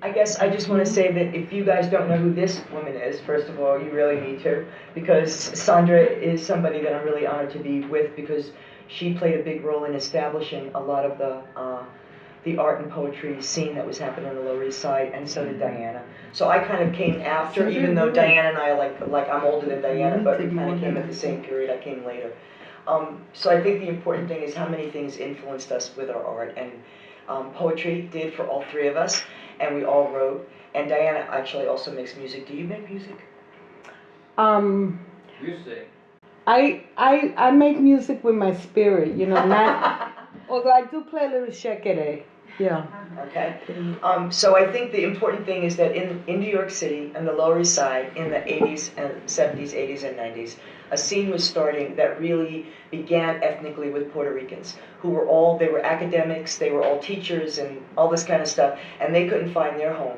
I guess I just want to say that if you guys don't know who this woman is, first of all, you really need to, because Sandra is somebody that I'm really honored to be with because she played a big role in establishing a lot of the art and poetry scene that was happening on the Lower East Side, and so did Diana. So I kind of came after, even though Diana and I are like I'm older than Diana, but we kind of came at the same period. I came later. So I think the important thing is how many things influenced us with our art, and poetry did for all three of us, and we all wrote. And Diana actually also makes music. Do you make music? You sing. I make music with my spirit, you know, not, although I do play a little shekere. Yeah. Okay. So I think the important thing is that in New York City and the Lower East Side in the 80s and 70s, 80s and 90s, a scene was starting that really began ethnically with Puerto Ricans who were all, they were academics, they were all teachers and all this kind of stuff, and they couldn't find their home,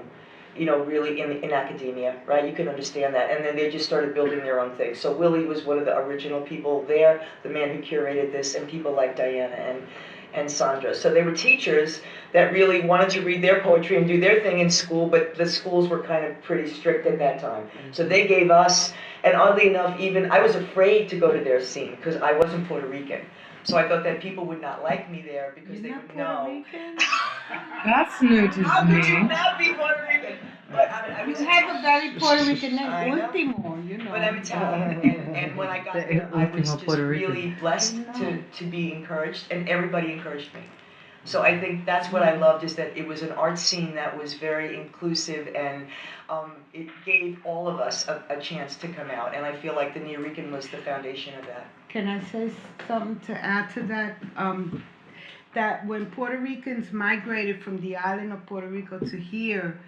you know, really in academia, right? You can understand that. And then they just started building their own thing. So Willie was one of the original people there, the man who curated this, and people like Diana and Sandra. So they were teachers that really wanted to read their poetry and do their thing in school, but the schools were kind of pretty strict at that time. So they gave us, and oddly enough, even I was afraid to go to their scene because I wasn't Puerto Rican. So I thought that people would not like me there because they would know. That's new to me. How could you not be Puerto Rican? But I You was have a very Puerto Rican name, I know. Ultimo, you know. But I'm Italian, and when I got The there, I was Ultimo just Puerto Rican. really blessed to be encouraged, and everybody encouraged me. So I think that's what I loved, is that it was an art scene that was very inclusive, and it gave all of us a chance to come out, and I feel like the Nuyorican was the foundation of that. Can I say something to add to that? That when Puerto Ricans migrated from the island of Puerto Rico to here,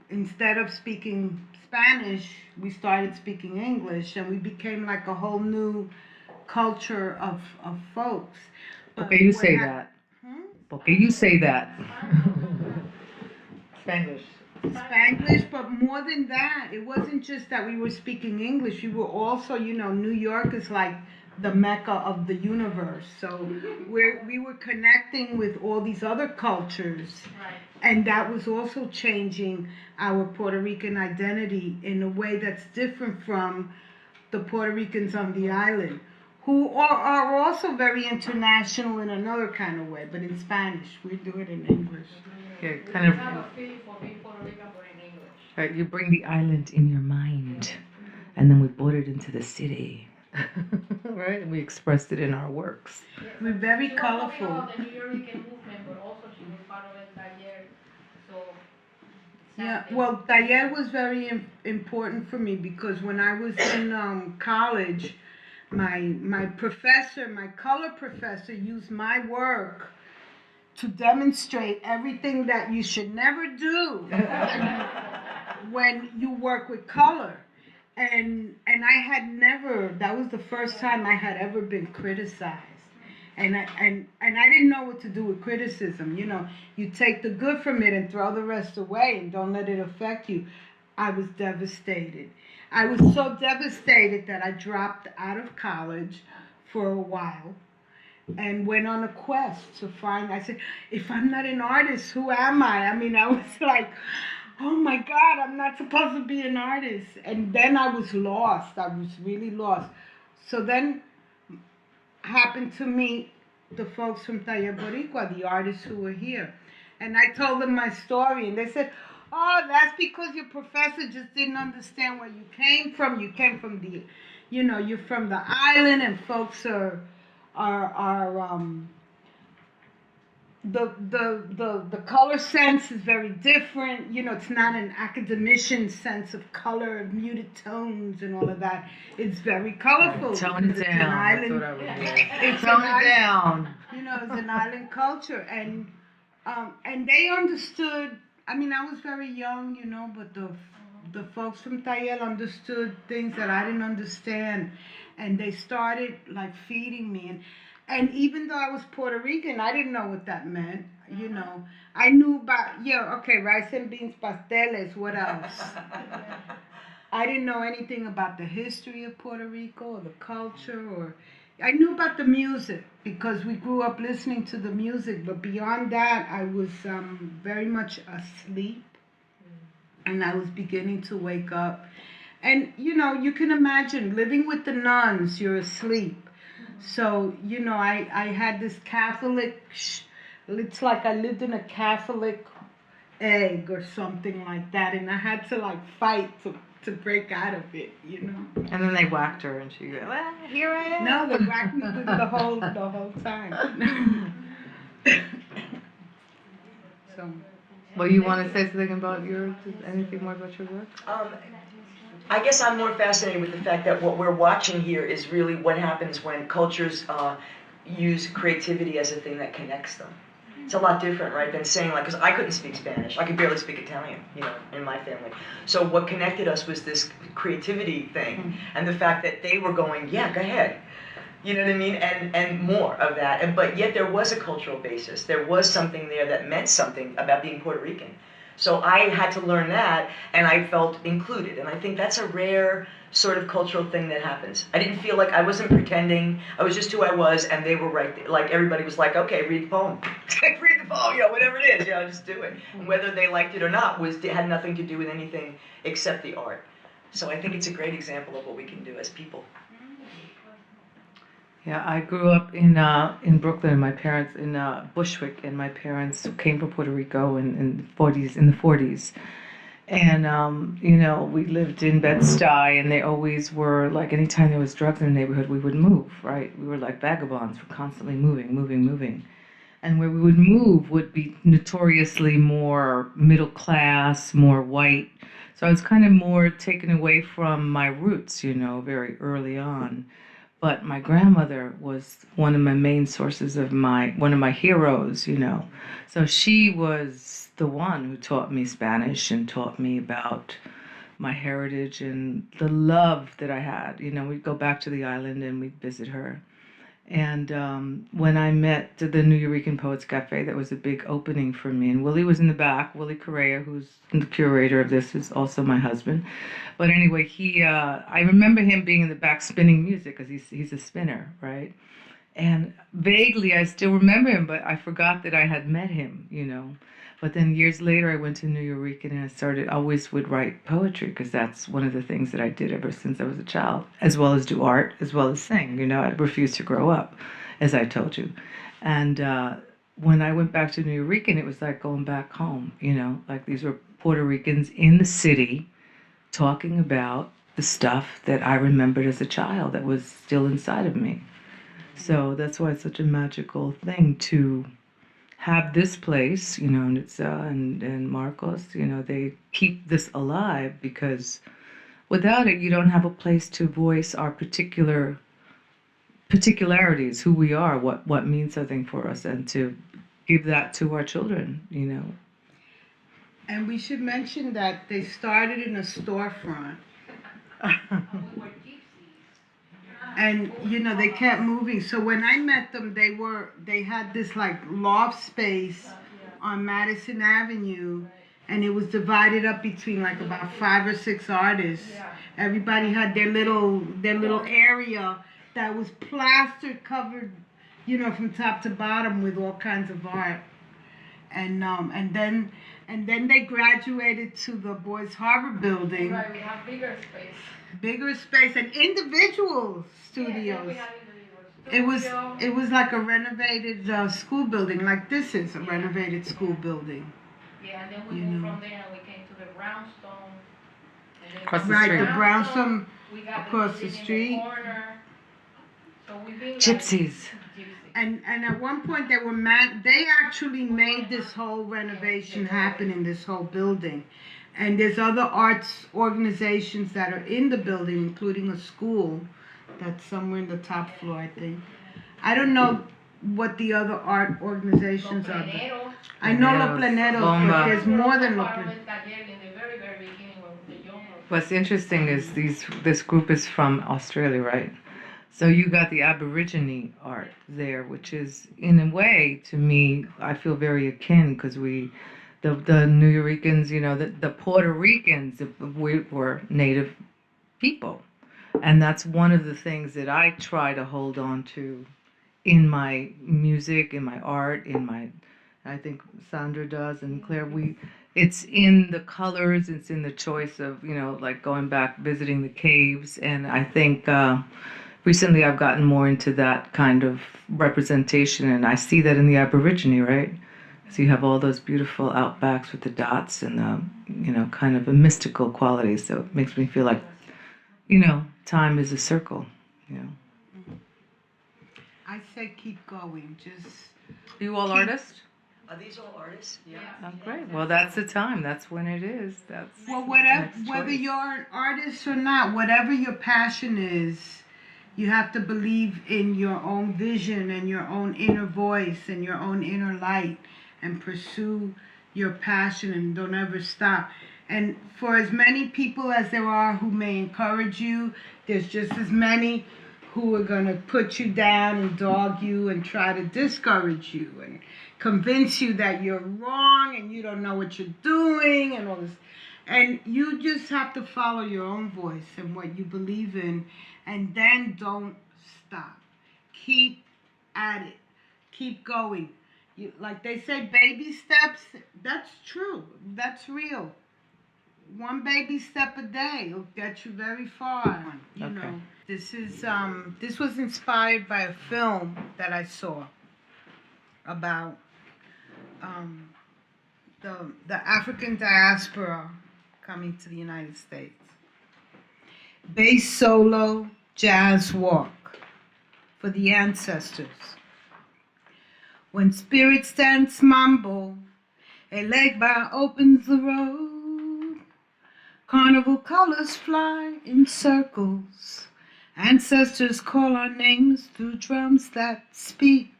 instead of speaking Spanish, we started speaking English, and we became like a whole new culture of folks. Okay, you say that. Okay, you say that. Spanglish. Spanglish, but more than that, it wasn't just that we were speaking English. We were also, you know, New York is like the mecca of the universe. So we were connecting with all these other cultures, and that was also changing our Puerto Rican identity in a way that's different from the Puerto Ricans on the island, who are also very international in another kind of way, but in Spanish. We do it in English. Yeah, kind of. Right, you bring the island in your mind, and then we brought it into the city. Right, and we expressed it in our works. We're very colorful. The Nuyorican movement, but also she was part of it Taller. So Yeah, well, Taller was very important for me because when I was in college, my professor, my color professor, used my work to demonstrate everything that you should never do when you work with color. And I had never, that was the first time I had ever been criticized. And I didn't know what to do with criticism. You know, you take the good from it and throw the rest away and don't let it affect you. I was devastated. I was so devastated that I dropped out of college for a while and went on a quest to find, I said, if I'm not an artist, who am I? I mean, I was like, oh my God, I'm not supposed to be an artist. And then I was lost. I was really lost. So then happened to meet the folks from Taller Boricua, the artists who were here. And I told them my story, and they said, oh, that's because your professor just didn't understand where you came from. You came from the, you know, you're from the island, and folks are the color sense is very different. You know, it's not an academician sense of color, muted tones and all of that. It's very colorful. Tone it down. Island, That's what I would do. it's Tone an it down. You know, it's an island culture, and they understood. I mean, I was very young, you know, but the folks from Taller understood things that I didn't understand, and they started like feeding me. And even though I was Puerto Rican, I didn't know what that meant. You know, I knew about, yeah, okay, rice and beans, pasteles, what else? I didn't know anything about the history of Puerto Rico or the culture or I knew about the music because we grew up listening to the music, but beyond that, I was very much asleep, and I was beginning to wake up. And you can imagine living with the nuns, you're asleep. So, I had this Catholic, it's like I lived in a Catholic egg or something like that, and I had to like fight to break out of it. And then they whacked her, and she goes, well, here I am. No, they whacked me the whole time. So. Well, you want to say something about anything more about your work? I guess I'm more fascinated with the fact that what we're watching here is really what happens when cultures use creativity as a thing that connects them. It's a lot different, right, than saying, like, because I couldn't speak Spanish. I could barely speak Italian, in my family. So what connected us was this creativity thing and the fact that they were going, yeah, go ahead. You know what I mean? And more of that. But yet there was a cultural basis. There was something there that meant something about being Puerto Rican. So I had to learn that, and I felt included. And I think that's a rare sort of cultural thing that happens. I didn't feel like I wasn't pretending. I was just who I was, and they were right there. Like, everybody was like, okay, read the poem. Read the poem, whatever it is, just do it. And whether they liked it or not had nothing to do with anything except the art. So I think it's a great example of what we can do as people. Yeah, I grew up in Brooklyn. My parents in Bushwick, and my parents came from Puerto Rico in the 40s, and we lived in Bed-Stuy, and they always were like, anytime there was drugs in the neighborhood, we would move. Right, we were like vagabonds, we're constantly moving, and where we would move would be notoriously more middle class, more white. So I was kind of more taken away from my roots, very early on. But my grandmother was one of my main sources of one of my heroes, So she was the one who taught me Spanish and taught me about my heritage and the love that I had. We'd go back to the island and we'd visit her. And when I met the Nuyorican Poets Cafe, that was a big opening for me. And Willie was in the back. Willie Correa, who's the curator of this, is also my husband. But anyway, I remember him being in the back spinning music because he's a spinner, right? And vaguely, I still remember him, but I forgot that I had met him, But then years later, I went to Nuyorican and I always would write poetry because that's one of the things that I did ever since I was a child, as well as do art, as well as sing. I refused to grow up, as I told you. And when I went back to Nuyorican, it was like going back home, like these were Puerto Ricans in the city talking about the stuff that I remembered as a child that was still inside of me. So that's why it's such a magical thing to have this place, and it's and Marcos, they keep this alive because without it, you don't have a place to voice our particularities, who we are, what means something for us, and to give that to our children, And we should mention that they started in a storefront. And they kept moving. So when I met them, they had this like loft space on Madison Avenue, and it was divided up between like about 5 or 6 artists. Everybody had their little area that was plastered, covered, from top to bottom with all kinds of art. And then they graduated to the Boys Harbor building. Right, we have bigger space. Bigger space and individual studios. Yeah, we have individual It was like a renovated school building, like this is a renovated school building. Yeah, and then we moved from there and we came to the brownstone. Across the Right, street. the brownstone we got across the museum in street. corner. So we've been Gypsies. And at one point they actually made this whole renovation happen in this whole building. And there's other arts organizations that are in the building, including a school that's somewhere in the top floor, I think. I don't know what the other art organizations are. I know Los Pleneros, but there's more than Los Pleneros. What's interesting is this group is from Australia, right? So you got the Aborigine art there, which is, in a way, to me, I feel very akin because the Nuyorican, the Puerto Ricans, we were native people, And that's one of the things that I try to hold on to in my music, in my art, I think Sandra does, and Claire, it's in the colors, it's in the choice of, like going back, visiting the caves. And I think recently I've gotten more into that kind of representation, and I see that in the Aborigine, right? So you have all those beautiful outbacks with the dots and kind of a mystical quality. So it makes me feel like, time is a circle, I say keep going. Just You all artists? Are these all artists? Yeah. Oh, great. Well, that's the time. That's when it is. That's well, next whether choice. you're an artist or not, whatever your passion is, you have to believe in your own vision and your own inner voice and your own inner light, and pursue your passion and don't ever stop. And for as many people as there are who may encourage you, there's just as many who are going to put you down and dog you and try to discourage you and convince you that you're wrong and you don't know what you're doing and all this. And you just have to follow your own voice and what you believe in, and then don't stop. Keep at it. Keep going. Like they say, baby steps. That's true. That's real. One baby step a day will get you very far. You know, this was inspired by a film that I saw about the African diaspora coming to the United States. Bass solo jazz walk for the ancestors. When spirits dance mambo, a legba opens the road. Carnival colors fly in circles. Ancestors call our names through drums that speak,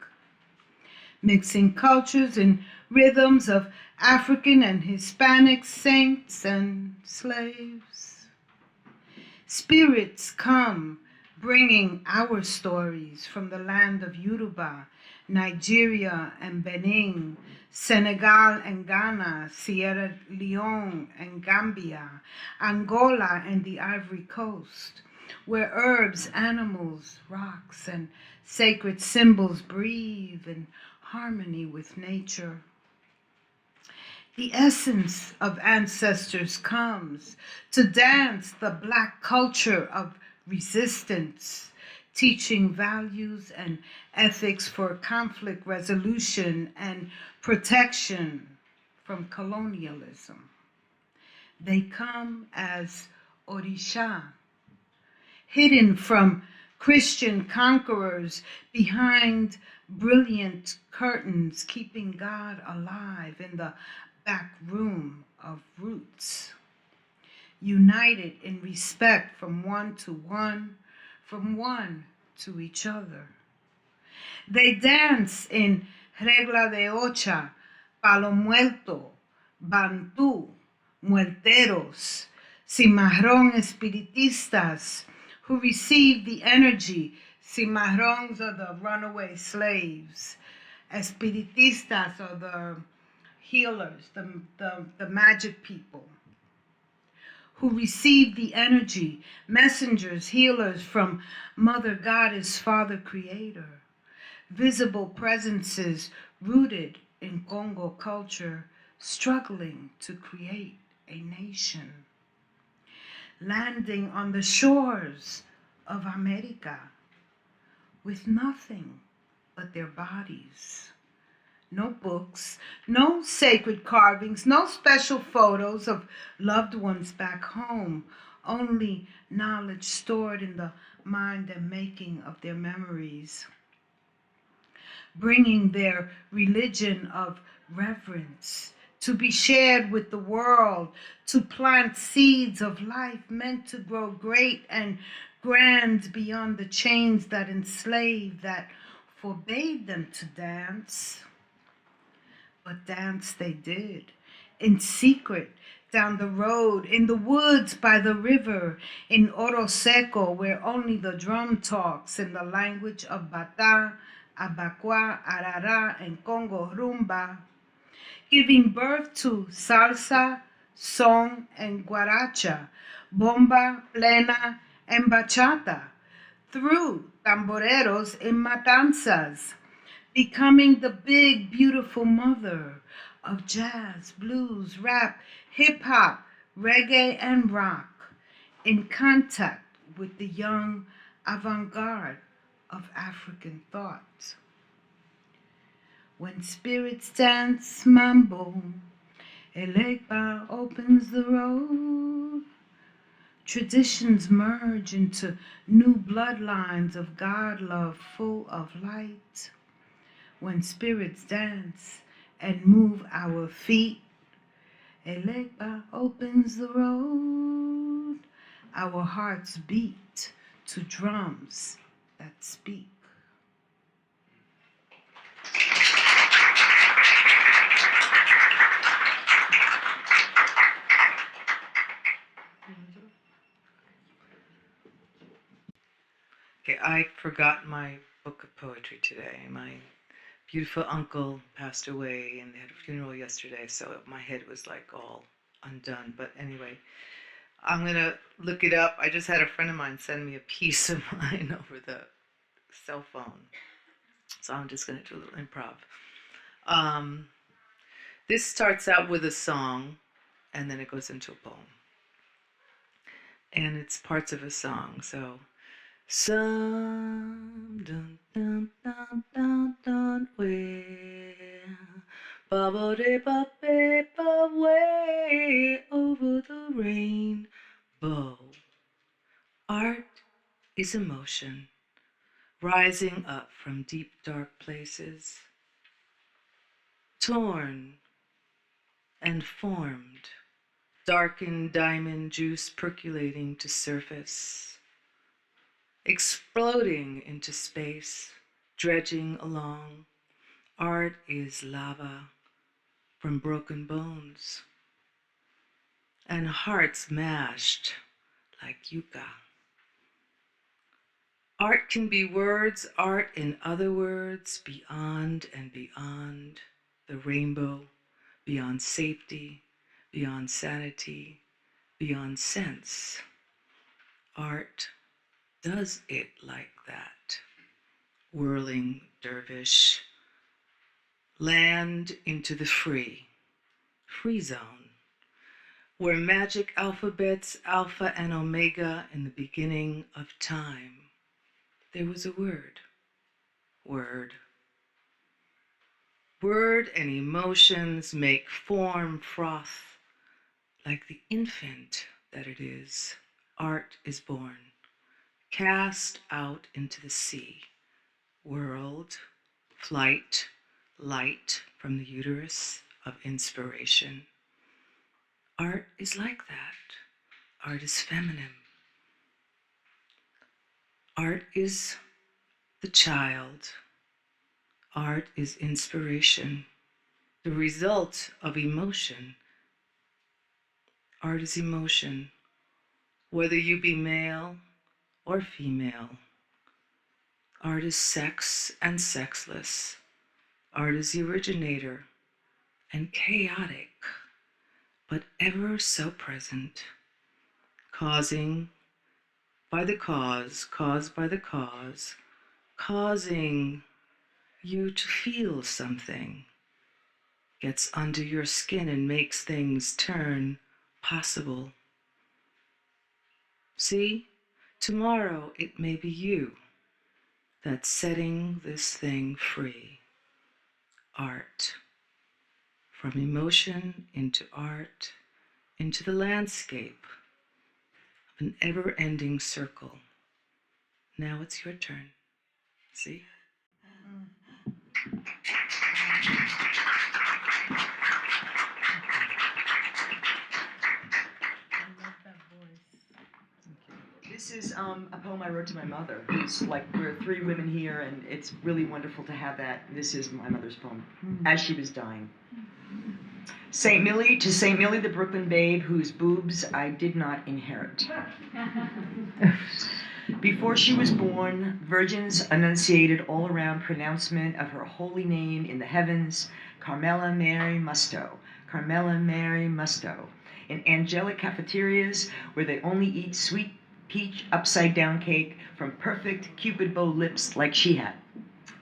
mixing cultures and rhythms of African and Hispanic saints and slaves. Spirits come, bringing our stories from the land of Yoruba, Nigeria and Benin, Senegal and Ghana, Sierra Leone and Gambia, Angola and the Ivory Coast, where herbs, animals, rocks, and sacred symbols breathe in harmony with nature. The essence of ancestors comes to dance the Black culture of resistance, teaching values and ethics for conflict resolution and protection from colonialism. They come as Orisha, hidden from Christian conquerors behind brilliant curtains, keeping God alive in the back room of roots, united in respect from one to one, from one to each other. They dance in regla de ocha, palo muerto, bantu, muerteros, cimarrón espiritistas, who receive the energy. Cimarrones are the runaway slaves. Espiritistas are the healers, the magic people, who receive the energy, messengers, healers from Mother Goddess, Father Creator, visible presences rooted in Congo culture, struggling to create a nation, landing on the shores of America with nothing but their bodies. No books, no sacred carvings, no special photos of loved ones back home, only knowledge stored in the mind and making of their memories, bringing their religion of reverence to be shared with the world, to plant seeds of life meant to grow great and grand beyond the chains that enslaved, that forbade them to dance. But dance they did, in secret, down the road, in the woods by the river, in Oro Seco, where only the drum talks in the language of Bata, Abakwa, Arara, and Congo rumba, giving birth to salsa, song, and guaracha, bomba, plena, and bachata, through tamboreros and matanzas, becoming the big, beautiful mother of jazz, blues, rap, hip-hop, reggae, and rock, in contact with the young avant-garde of African thought. When spirits dance mambo, Elekba opens the road. Traditions merge into new bloodlines of God love full of light. When spirits dance and move our feet, Elekba opens the road. Our hearts beat to drums that speak. Okay, I forgot my book of poetry today. My beautiful uncle passed away and they had a funeral yesterday, so my head was like all undone. But anyway, I'm gonna look it up. I just had a friend of mine send me a piece of mine over the cell phone. So I'm just gonna do a little improv. This starts out with a song and then it goes into a poem. And it's parts of a song, so some dun dun dun dun dun well, bubble de ba way over the rainbow. Art is emotion, rising up from deep dark places, torn and formed, darkened diamond juice percolating to surface. Exploding into space, dredging along. Art is lava from broken bones and hearts mashed like yucca. Art can be words, art in other words, beyond and beyond the rainbow, beyond safety, beyond sanity, beyond sense. Art does it like that. Whirling dervish, land into the free zone, where magic alphabets, alpha and omega, in the beginning of time, there was a word. Word and emotions make form froth, like the infant that it is. Art is born, cast out into the sea. World, flight, light from the uterus of inspiration. Art is like that. Art is feminine. Art is the child. Art is inspiration, the result of emotion. Art is emotion, whether you be male or female. Art is sex and sexless. Art is the originator and chaotic, but ever so present, causing by the cause, caused by the cause, causing you to feel something, gets under your skin and makes things turn possible. See, tomorrow it may be you that's setting this thing free. Art. From emotion into art, into the landscape of an ever-ending circle. Now it's your turn. See? This is a poem I wrote to my mother. It's like we're three women here, and it's really wonderful to have that. This is my mother's poem, as she was dying. St. Millie, to St. Millie, the Brooklyn babe, whose boobs I did not inherit. Before she was born, virgins enunciated all around pronouncement of her holy name in the heavens, Carmela Mary Musto, Carmela Mary Musto, in angelic cafeterias where they only eat sweet peach upside-down cake from perfect Cupid bow lips like she had.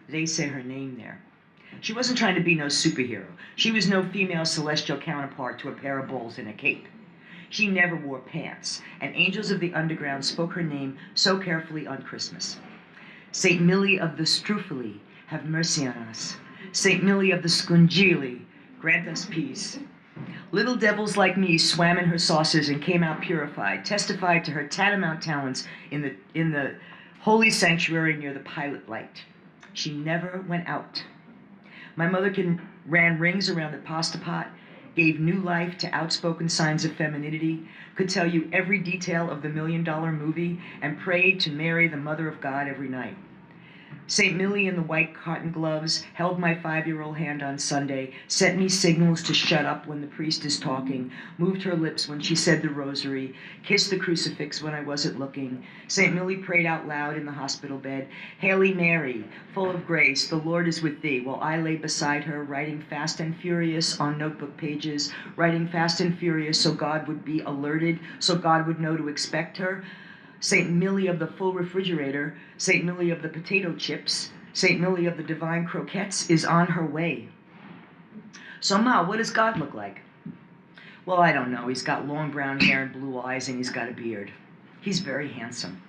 They say her name there. She wasn't trying to be no superhero. She was no female celestial counterpart to a pair of balls and a cape. She never wore pants, and angels of the underground spoke her name so carefully on Christmas. Saint Millie of the Strufoli, have mercy on us. Saint Millie of the Scungili, grant us peace. Little devils like me swam in her saucers and came out purified, testified to her tantamount talents in the holy sanctuary near the pilot light. She never went out. My mother ran rings around the pasta pot, gave new life to outspoken signs of femininity, could tell you every detail of the $1 Million movie, and prayed to Mary, the Mother of God, every night. St. Millie in the white cotton gloves held my 5-year-old hand on Sunday, sent me signals to shut up when the priest is talking, moved her lips when she said the rosary, kissed the crucifix when I wasn't looking. St. Millie prayed out loud in the hospital bed, Hail Mary, full of grace, the Lord is with thee, while I lay beside her, writing fast and furious on notebook pages, writing fast and furious so God would be alerted, so God would know to expect her. St. Millie of the full refrigerator, St. Millie of the potato chips, St. Millie of the divine croquettes is on her way. So, Ma, what does God look like? Well, I don't know. He's got long brown hair and blue eyes, and he's got a beard. He's very handsome.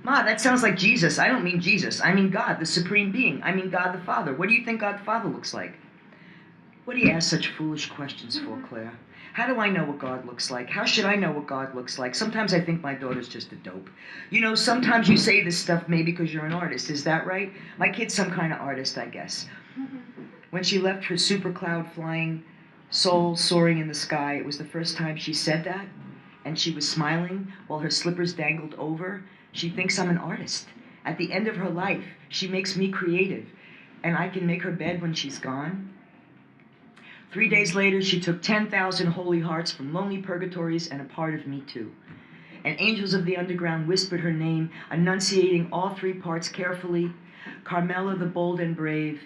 Ma, that sounds like Jesus. I don't mean Jesus. I mean God, the supreme being. I mean God the Father. What do you think God the Father looks like? What do you ask such foolish questions for, Claire? How do I know what God looks like? How should I know what God looks like? Sometimes I think my daughter's just a dope. You know, sometimes you say this stuff maybe because you're an artist. Is that right? My kid's some kind of artist, I guess. When she left her super cloud flying soul soaring in the sky, it was the first time she said that, and she was smiling while her slippers dangled over. She thinks I'm an artist. At the end of her life, she makes me creative, and I can make her bed when she's gone. 3 days later, she took 10,000 holy hearts from lonely purgatories and a part of me too. And angels of the underground whispered her name, enunciating all 3 parts carefully. Carmela the bold and brave,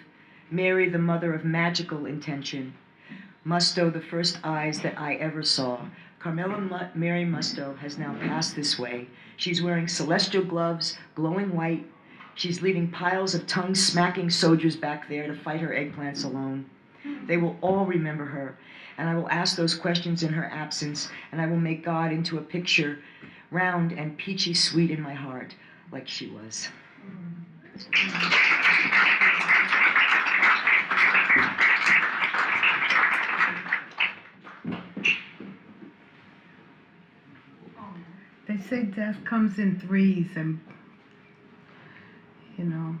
Mary the mother of magical intention, Musto the first eyes that I ever saw. Carmela Mary Musto has now passed this way. She's wearing celestial gloves, glowing white. She's leaving piles of tongue-smacking soldiers back there to fight her eggplants alone. They will all remember her, and I will ask those questions in her absence, and I will make God into a picture, round and peachy sweet in my heart, like she was. They say death comes in threes, and, you know.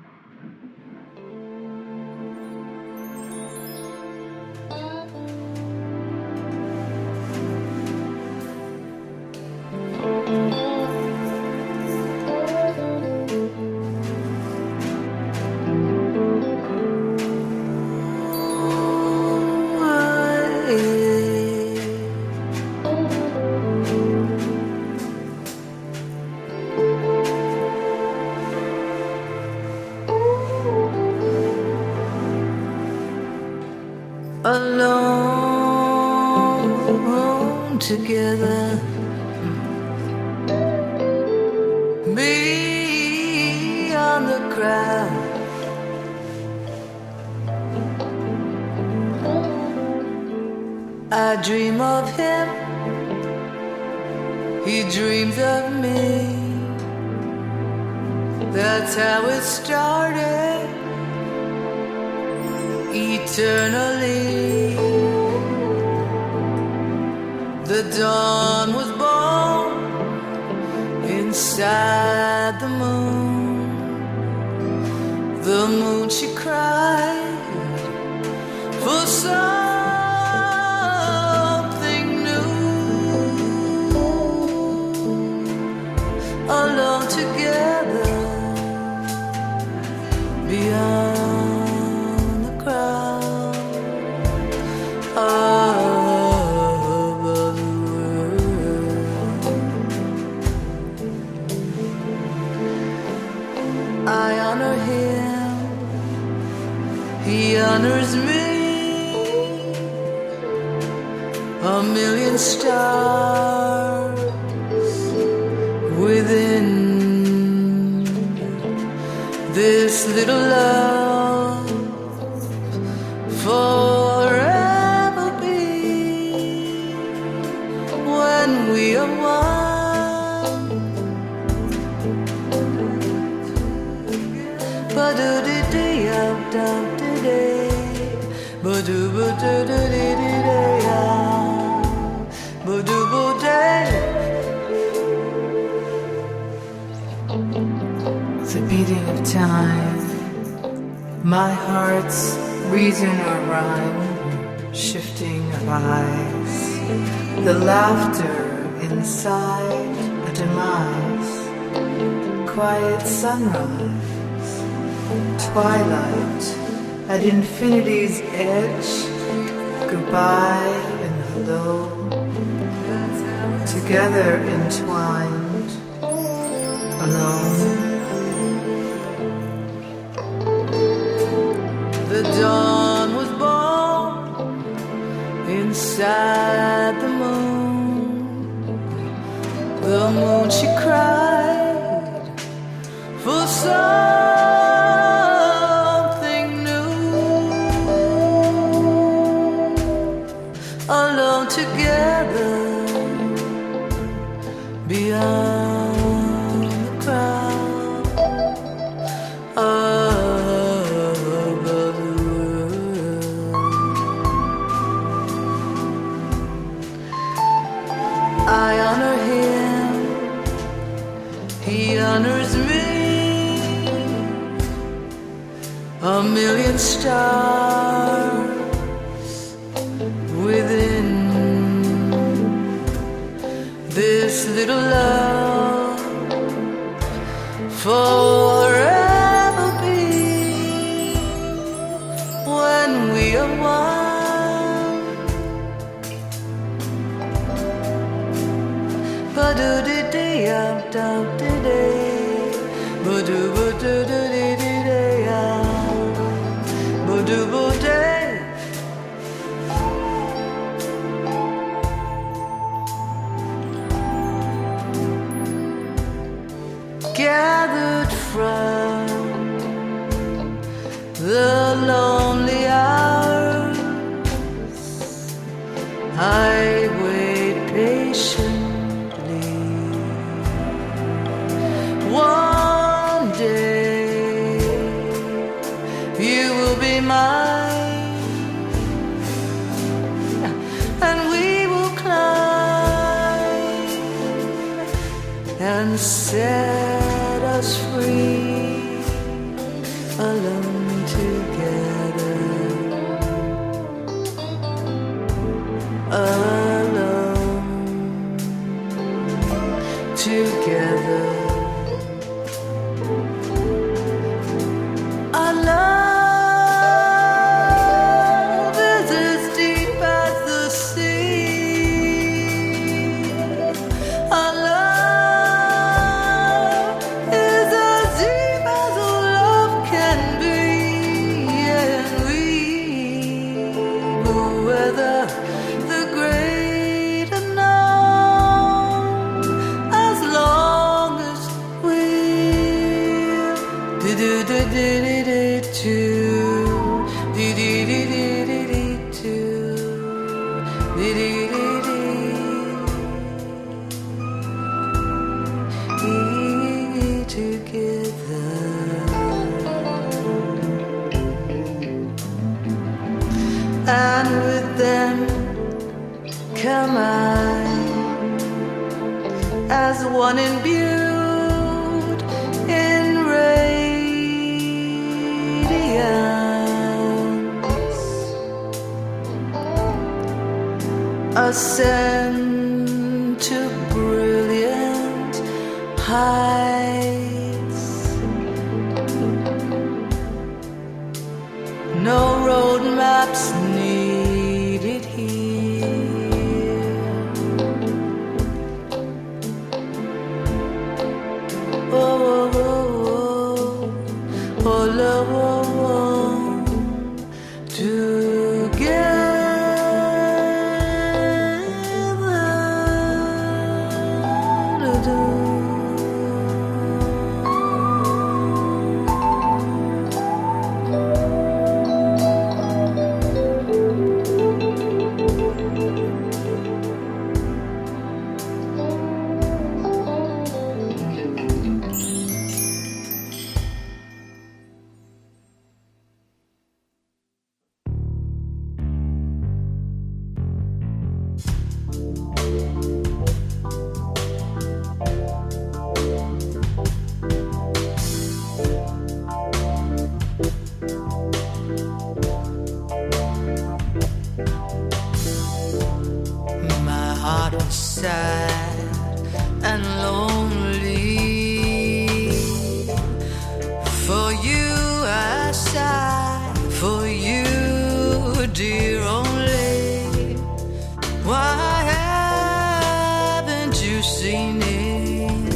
Alone together, me on the crowd. I dream of him, he dreams of me. That's how it started, eternally. The dawn was born inside the moon. The moon, she cried for something new. Alone together beyond the crowd of the world. I honor him, he honors me. A million stars within this little love forever be when we are one. Ba-do-dee-dee-up-dum-dee-dee, ba-do-ba-do-do-dee-dee-dee-ya, ba-do-ba-day. The beating of time, my heart's reason or rhyme, shifting of eyes, the laughter inside a demise, quiet sunrise, twilight at infinity's edge, goodbye and hello, together entwined, alone. The dawn was born inside the moon. The moon, she cried for something new. Alone together beyond the crowd. I honor him, he honors me. A million stars within this little love forever be when we are one. Ba-do-dee-dee-up-dum-dee-dee, ba-do-ba-do-do-dee-dee-dee-ya, ba-do-ba-day. Gathered from the lonely hours, I wait patiently. One day you will be mine, and we will climb and set us free, alone together, alone together. Our love is as deep as the sea. Our love is as deep as all love can be, and we will weather the great unknown as long as we're together. And with them come I, as one imbued in radiance, ascend to brilliant heights. No road maps needed here. Oh, oh, oh, oh, love, oh, oh, together. Do-do. My heart is sad and lonely. For you I sigh, for you, dear only. Why haven't you seen it?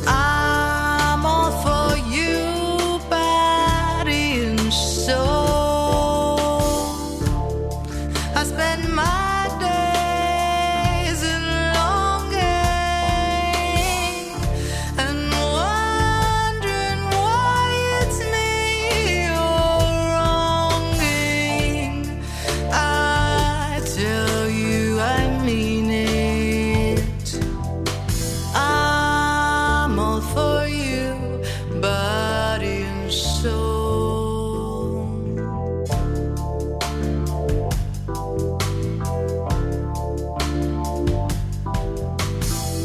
I'm all for you, body and soul. I spend my days in longing and wondering why it's me you're wronging. I tell you I mean it. I'm all for you, body and soul.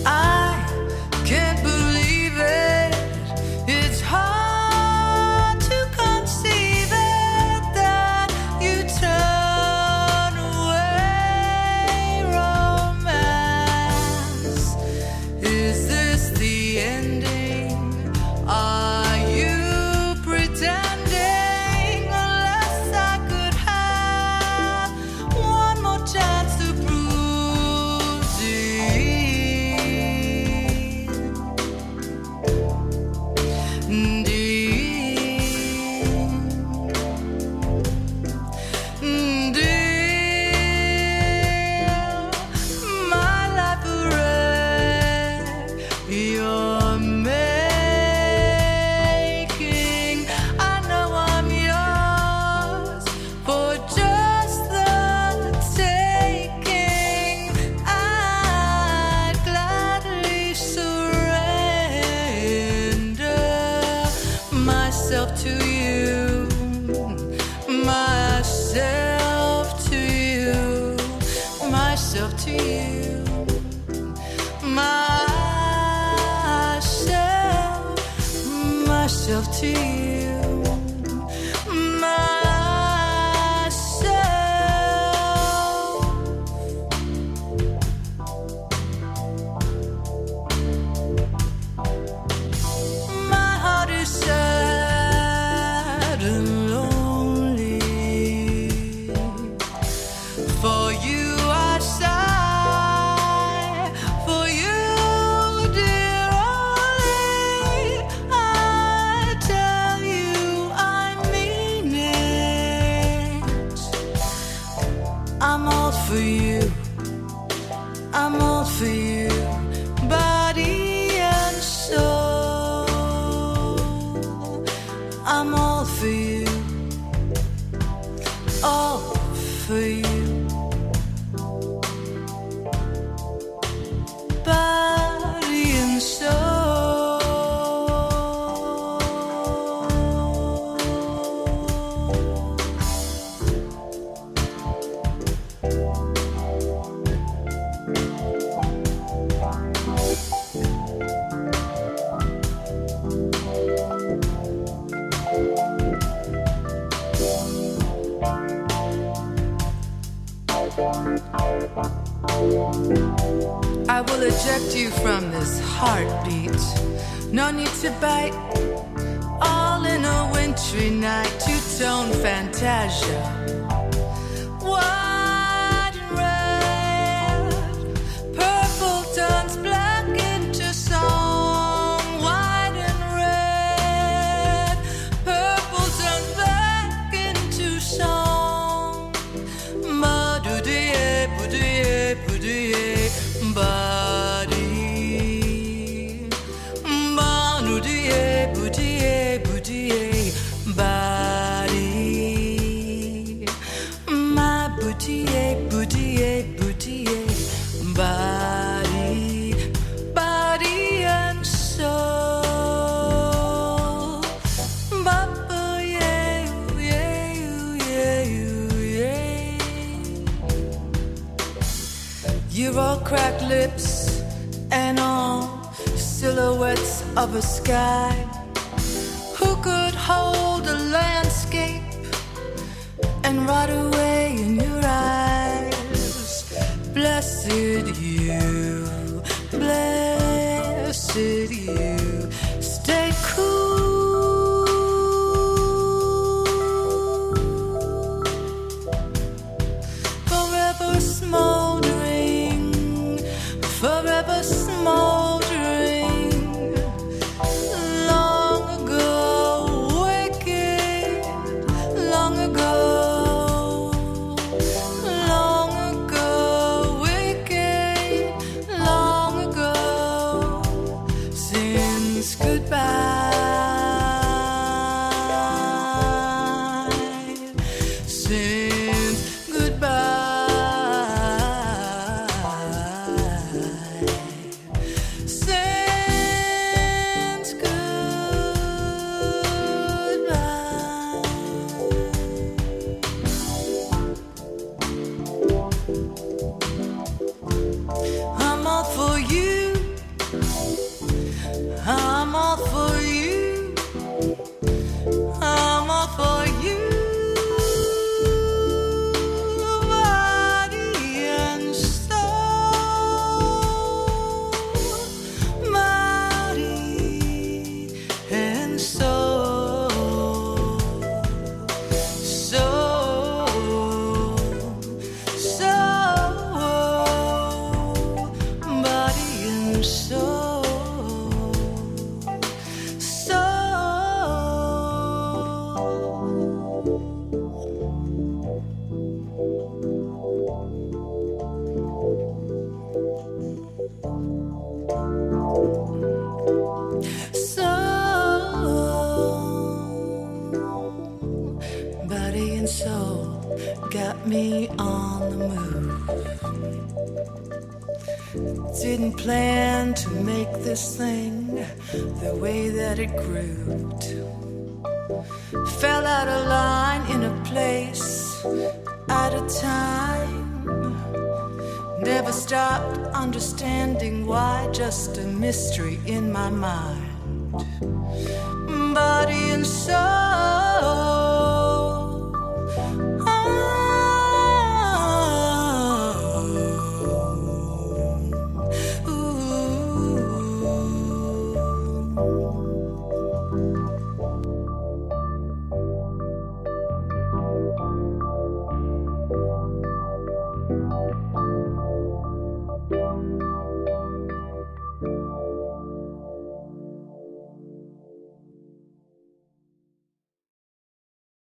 I can't believe it. It's hard to conceive it that you turn away romance. Is this the ending? Are you pretending? Unless I could have one more chance to prove my life a wreck you're making. I know I'm yours for just the taking. I'd gladly surrender myself to you, myself to you, myself to you, myself to you, myself. My heart is sad and lonely. For you I sigh, for you, dear only. I tell you I mean it. I'm all for you. I'm all for you, body and soul. I'm all for you, all for you, body and soul. I will eject you from this heartbeat. No need to bite. All in a wintry night, two-tone fantasia. White and red, purple turns black into song. White and red, purple turns black into song. Ba-do-dee, boo-dee, boo-dee, body. Ba-do-dee, boo-dee, boo-dee, body. My booty, You're all cracked lips and all silhouettes of a sky. Who could hold a landscape and rot away in your eyes? Blessed you, blessed you. Stay cool, forever smoldering, forever smoldering. Long ago, wicked, long ago, wicked, long ago, since goodbye, since goodbye, since goodbye. I'm all for you, I'm all for you, I'm all for you, body and soul, body and soul, soul, soul, body and soul, soul. Soul, body and soul got me on the move. Didn't plan to make this thing the way that it grooved. Fell out of line in a place at a time. Never stopped understanding why, just a mystery in my mind. Body and soul.